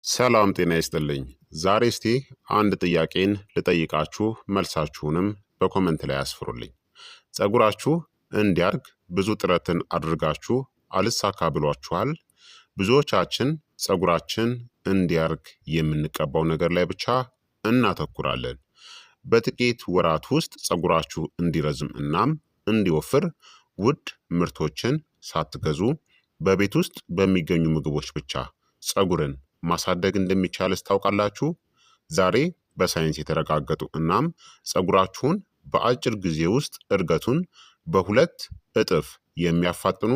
ሰላም ጤና ይስጥልኝ። ዛሬ እስቲ አንድ ጥያቄን ልጠይቃችሁ መልሳችሁንም በኮመንት ላይ አስፍሩልኝ። ፀጉራችሁ እንዲያድግ ብዙ ጥረትን አድርጋችሁ አልሳካ ብሏችኋል? ብዙዎቻችን ፀጉራችን እንዲያድግ የምንቀባው ነገር ላይ ብቻ እናተኩራለን። በጥቂት ወራት ውስጥ ፀጉራችሁ እንዲረዝም እናም እንዲወፍር ውድ ምርቶችን ሳትገዙ በቤት ውስጥ በሚገኙ ምግቦች ብቻ ፀጉርን ማሳደግ እንደሚቻልስ ታውቃላችሁ? ዛሬ በሳይንስ የተረጋገጡ እናም ፀጉራችሁን በአጭር ጊዜ ውስጥ እድገቱን በሁለት እጥፍ የሚያፋጥኑ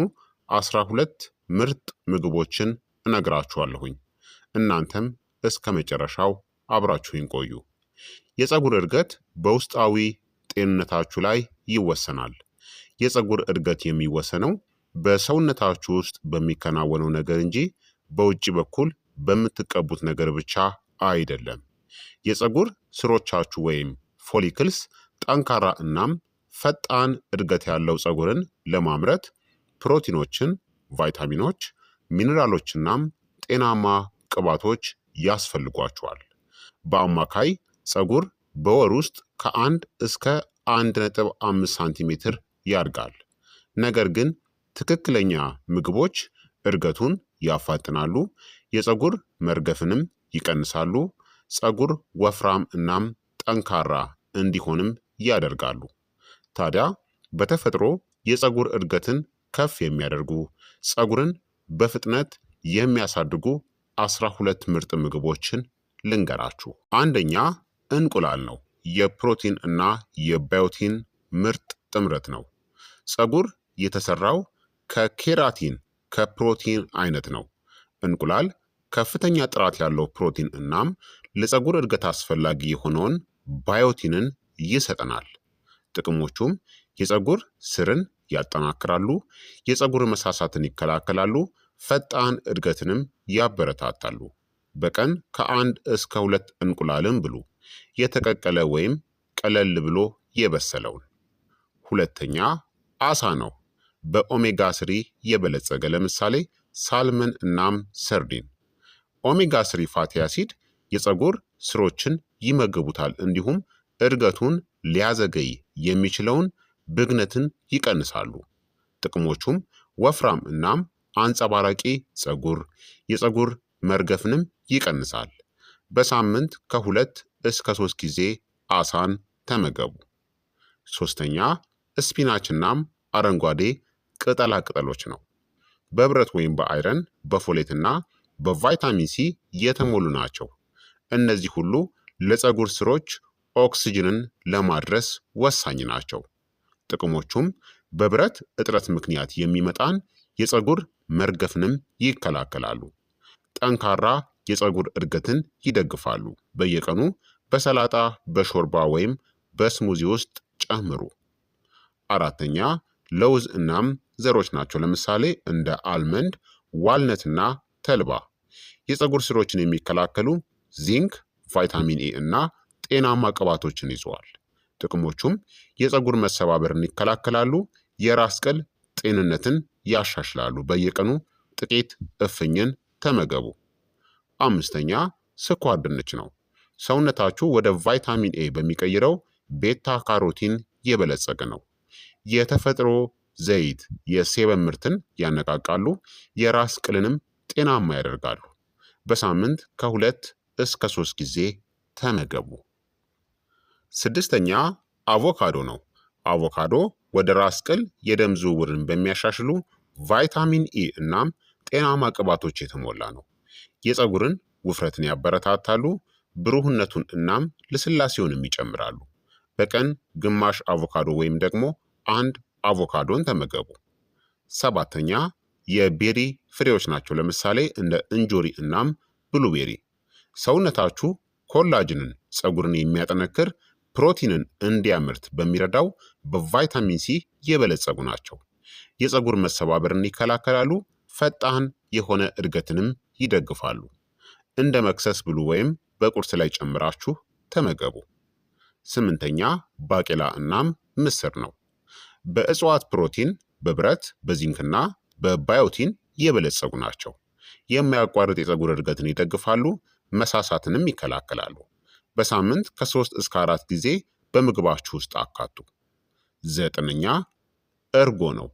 12 ምርጥ ምግቦችን እነግራችኋለሁኝ። እናንተም እስከ መጨረሻው አብራችሁኝ ቆዩ። የፀጉር እድገት በውስጣዊ ጤንነታችሁ ላይ ይወሰናል። የፀጉር እድገት የሚወሰነው በሰውነታችሁ ውስጥ በሚከናወነው ነገር እንጂ በውጭ በኩል በምትቀቡት ነገር ብቻ አይደለም። የፀጉር ስሮቻችሁ ወይም ፎሊክልስ ጠንካራ እናም ፈጣን እድገት ያለው ፀጉርን ለማምረት ፕሮቲኖችን፣ ቫይታሚኖች፣ ሚኔራሎችናም ጤናማ ቅባቶች ያስፈልጓቸዋል። በአማካይ ፀጉር በወር ውስጥ ከ1 እስከ 1.5 ሳንቲሜትር ያድጋል። ነገር ግን ትክክለኛ ምግቦች እድገቱን ያፋጥናሉ፣ የፀጉር መርገፍንም ይቀንሳሉ፣ ፀጉር ወፍራም እናም ጠንካራ እንዲሆንም ያደርጋሉ። ታዲያ በተፈጥሮ የፀጉር እድገትን ከፍ የሚያደርጉ ፀጉርን በፍጥነት የሚያሳድጉ 12 ምርጥ ምግቦችን ልንገራችሁ። አንደኛ እንቁላል ነው። የፕሮቲን እና የባዮቲን ምርጥ ጥምረት ነው። ፀጉር የተሰራው ከኬራቲን ከፕሮቲን አይነት ነው። እንቁላል ከፍተኛ ጥራት ያለው ፕሮቲን እናም ለፀጉር እድገት አስፈላጊ የሆነውን ባዮቲንን ይሰጠናል። ጥቅሞቹም የፀጉር ስርን ያጠናክራሉ፣ የፀጉር መሳሳትን ይከላከላሉ፣ ፈጣን እድገትንም ያበረታታሉ። በቀን ከ1 እስከ 2 እንቁላልን ብሉ፣ የተቀቀለ ወይም ቀለል ብሎ የበሰለውን። ሁለተኛ አሳ ነው። በኦሜጋ 3 የበለጸገ ለምሳሌ ሳልመን እናም ሰርዲን። ኦሜጋ 3 ፋቲ አሲድ የፀጉር ስሮችን ይመገቡታል፣ እንዲሁም እድገቱን ሊያዘገይ የሚችለውን ብግነትን ይቀንሳሉ። ጥቅሞቹም ወፍራም እናም አንጸባራቂ ፀጉር፣ የፀጉር መርገፍንም ይቀንሳል። በሳምንት ከ2 እስከ 3 ጊዜ አሳን ተመገቡ። ሶስተኛ ስፒናች እናም አረንጓዴ ቅጠላ ቅጠሎች ነው። በብረት ወይም በአይረን፣ በፎሌት እና በቫይታሚን ሲ የተሞሉ ናቸው። እነዚህ ሁሉ ለፀጉር ስሮች ኦክስጅንን ለማድረስ ወሳኝ ናቸው። ጥቅሞቹም በብረት እጥረት ምክንያት የሚመጣን የፀጉር መርገፍንም ይከላከላሉ። ጠንካራ የፀጉር እድገትን ይደግፋሉ። በየቀኑ በሰላጣ፣ በሾርባ ወይም በስሙዚ ውስጥ ጨምሩ። አራተኛ ለውዝ እናም ዘሮች ናቸው። ለምሳሌ እንደ አልመንድ፣ ዋልነትና ተልባ። የፀጉር ስሮችን የሚከላከሉ ዚንክ፣ ቫይታሚን ኤ እና ጤናማ ቅባቶችን ይዘዋል። ጥቅሞቹም የፀጉር መሰባበርን ይከላከላሉ፣ የራስ ቅል ጤንነትን ያሻሽላሉ። በየቀኑ ጥቂት እፍኝን ተመገቡ። አምስተኛ ስኳር ድንች ነው። ሰውነታችሁ ወደ ቫይታሚን ኤ በሚቀይረው ቤታ ካሮቲን የበለጸገ ነው። የተፈጥሮ ዘይት የሴበም ምርትን ያነቃቃሉ፣ የራስ ቅልንም ጤናማ ያደርጋሉ። በሳምንት ከ2 እስከ 3 ጊዜ ተመገቡ። ስድስተኛ አቮካዶ ነው። አቮካዶ ወደ ራስ ቅል የደም ዝውውርን በሚያሻሽሉ ቫይታሚን ኢ እናም ጤናማ ቅባቶች የተሞላ ነው። የፀጉርን ውፍረትን ያበረታታሉ፣ ብሩህነቱን እናም ልስላሴውንም ይጨምራሉ። በቀን ግማሽ አቮካዶ ወይም ደግሞ 1 አቮካዶን ተመገቡ። ሰባተኛ የቤሪ ፍሬዎች ናቸው። ለምሳሌ እንደ እንጆሪ እናም ብሉቤሪ። ሰውነታችሁ ኮላጅንን ፀጉርን የሚያጠነክር ፕሮቲንን እንዲያመርት በሚረዳው በቫይታሚን ሲ የበለጸጉ ናቸው። የፀጉር መሰባበርን ይከላከላሉ፣ ፈጣን የሆነ እድገትንም ይደግፋሉ። እንደ መክሰስ ብሉ ወይም በቁርስ ላይ ጨምራችሁ ተመገቡ። ስምንተኛ ባቄላ እናም ምስር ነው። በእጽዋት ፕሮቲን፣ በብረት፣ በዚንክና በባዮቲን የበለጸጉ ናቸው። የማያቋርጥ የፀጉር እድገትን ይደግፋሉ፣ መሳሳትንም ይከላከላሉ። በሳምንት ከ3 እስከ 4 ጊዜ በምግባችሁ ውስጥ አካቱ። 9ኛ እርጎ ነው።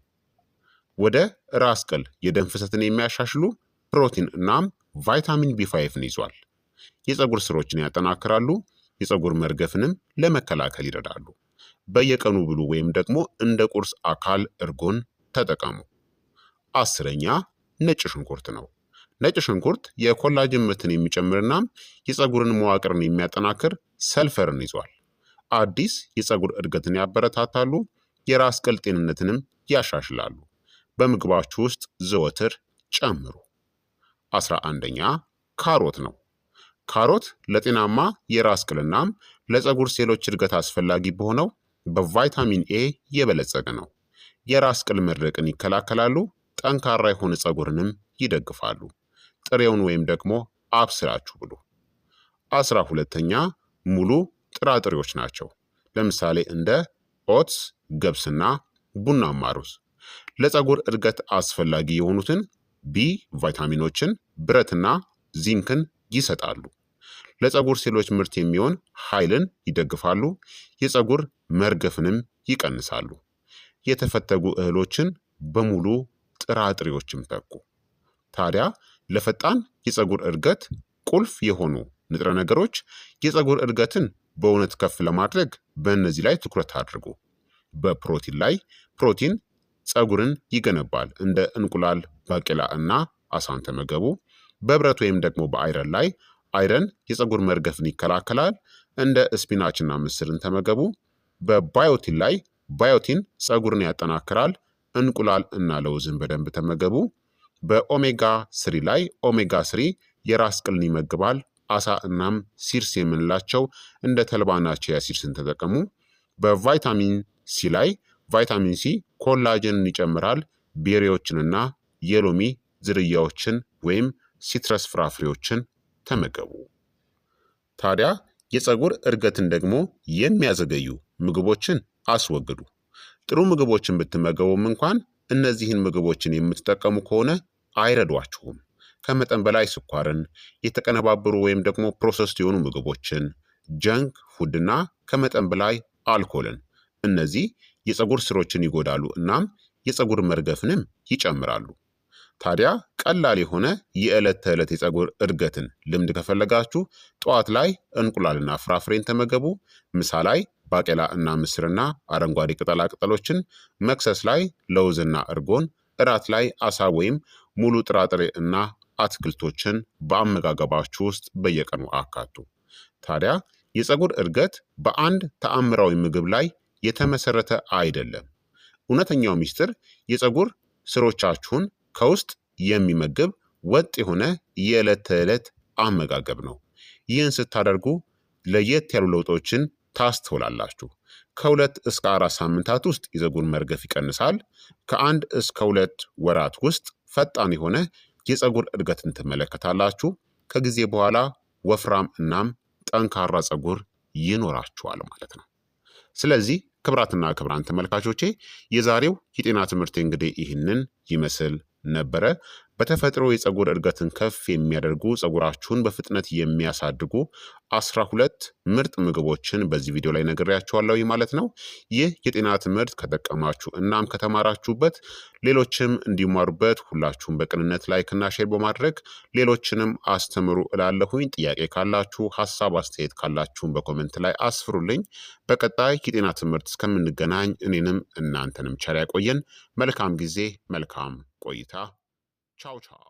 ወደ ራስ ቅል የደም ፍሰትን የሚያሻሽሉ ፕሮቲን እናም ቫይታሚን ቢ5ን ይዟል። የፀጉር ስሮችን ያጠናክራሉ፣ የፀጉር መርገፍንም ለመከላከል ይረዳሉ። በየቀኑ ብሉ ወይም ደግሞ እንደ ቁርስ አካል እርጎን ተጠቀሙ። 10ኛ ነጭ ሽንኩርት ነው። ነጭ ሽንኩርት የኮላጅን ምርትን የሚጨምርና የፀጉርን መዋቅርን የሚያጠናክር ሰልፈርን ይዟል። አዲስ የፀጉር እድገትን ያበረታታሉ፣ የራስ ቅል ጤንነትንም ያሻሽላሉ። በምግባችሁ ውስጥ ዘወትር ጨምሩ። 11ኛ ካሮት ነው። ካሮት ለጤናማ የራስ ቅልናም ለፀጉር ሴሎች እድገት አስፈላጊ በሆነው በቫይታሚን ኤ የበለጸገ ነው። የራስ ቅል መድረቅን ይከላከላሉ፣ ጠንካራ የሆነ ፀጉርንም ይደግፋሉ። ጥሬውን ወይም ደግሞ አብስላችሁ ብሉ። 12ኛ ሙሉ ጥራጥሬዎች ናቸው። ለምሳሌ እንደ ኦትስ፣ ገብስና ቡናማ ሩዝ ለፀጉር እድገት አስፈላጊ የሆኑትን ቢ ቫይታሚኖችን፣ ብረትና ዚንክን ይሰጣሉ። ለፀጉር ሴሎች ምርት የሚሆን ኃይልን ይደግፋሉ፣ የፀጉር መርገፍንም ይቀንሳሉ። የተፈተጉ እህሎችን በሙሉ ጥራጥሬዎችም ተኩ። ታዲያ ለፈጣን የፀጉር እድገት ቁልፍ የሆኑ ንጥረ ነገሮች የፀጉር እድገትን በእውነት ከፍ ለማድረግ በእነዚህ ላይ ትኩረት አድርጉ። በፕሮቲን ላይ ፕሮቲን ፀጉርን ይገነባል፣ እንደ እንቁላል፣ ባቄላ እና አሳን ተመገቡ። በብረት ወይም ደግሞ በአይረን ላይ አይረን የፀጉር መርገፍን ይከላከላል፣ እንደ ስፒናችና ምስርን ተመገቡ። በባዮቲን ላይ ባዮቲን ፀጉርን ያጠናክራል፣ እንቁላል እና ለውዝን በደንብ ተመገቡ። በኦሜጋ ስሪ ላይ ኦሜጋ ስሪ የራስ ቅልን ይመግባል፣ አሳ እናም ሲርስ የምንላቸው እንደ ተልባና ቺያ ሲርስን ተጠቀሙ። በቫይታሚን ሲ ላይ ቫይታሚን ሲ ኮላጅንን ይጨምራል፣ ቤሪዎችንና የሎሚ ዝርያዎችን ወይም ሲትረስ ፍራፍሬዎችን ተመገቡ። ታዲያ የፀጉር እድገትን ደግሞ የሚያዘገዩ ምግቦችን አስወግዱ። ጥሩ ምግቦችን ብትመገቡም እንኳን እነዚህን ምግቦችን የምትጠቀሙ ከሆነ አይረዷችሁም። ከመጠን በላይ ስኳርን፣ የተቀነባበሩ ወይም ደግሞ ፕሮሰስድ የሆኑ ምግቦችን፣ ጀንክ ፉድና ከመጠን በላይ አልኮልን፣ እነዚህ የፀጉር ስሮችን ይጎዳሉ እናም የፀጉር መርገፍንም ይጨምራሉ። ታዲያ ቀላል የሆነ የዕለት ተዕለት የፀጉር እድገትን ልምድ ከፈለጋችሁ ጠዋት ላይ እንቁላልና ፍራፍሬን ተመገቡ። ምሳ ላይ ባቄላ እና ምስርና አረንጓዴ ቅጠላ ቅጠሎችን፣ መክሰስ ላይ ለውዝና እርጎን፣ እራት ላይ አሳ ወይም ሙሉ ጥራጥሬ እና አትክልቶችን በአመጋገባችሁ ውስጥ በየቀኑ አካቱ። ታዲያ የፀጉር እድገት በአንድ ተአምራዊ ምግብ ላይ የተመሰረተ አይደለም። እውነተኛው ሚስጥር የፀጉር ስሮቻችሁን ከውስጥ የሚመግብ ወጥ የሆነ የዕለት ተዕለት አመጋገብ ነው። ይህን ስታደርጉ ለየት ያሉ ለውጦችን ታስተውላላችሁ። ከ2 እስከ 4 ሳምንታት ውስጥ የፀጉር መርገፍ ይቀንሳል። ከ1 እስከ 2 ወራት ውስጥ ፈጣን የሆነ የፀጉር እድገትን ትመለከታላችሁ። ከጊዜ በኋላ ወፍራም እናም ጠንካራ ፀጉር ይኖራችኋል ማለት ነው። ስለዚህ ክቡራትና ክቡራን ተመልካቾቼ የዛሬው የጤና ትምህርት እንግዲህ ይህንን ይመስል ነበረ። በተፈጥሮ የፀጉር እድገትን ከፍ የሚያደርጉ ፀጉራችሁን በፍጥነት የሚያሳድጉ 12 ምርጥ ምግቦችን በዚህ ቪዲዮ ላይ ነግሬያችኋለሁ ማለት ነው። ይህ የጤና ትምህርት ከጠቀማችሁ እናም ከተማራችሁበት ሌሎችም እንዲማሩበት ሁላችሁም በቅንነት ላይክና ሼር በማድረግ ሌሎችንም አስተምሩ እላለሁኝ። ጥያቄ ካላችሁ ሀሳብ አስተያየት ካላችሁም በኮመንት ላይ አስፍሩልኝ። በቀጣይ የጤና ትምህርት እስከምንገናኝ እኔንም እናንተንም ቸር ያቆየን። መልካም ጊዜ፣ መልካም ቆይታ። ቻው ቻው።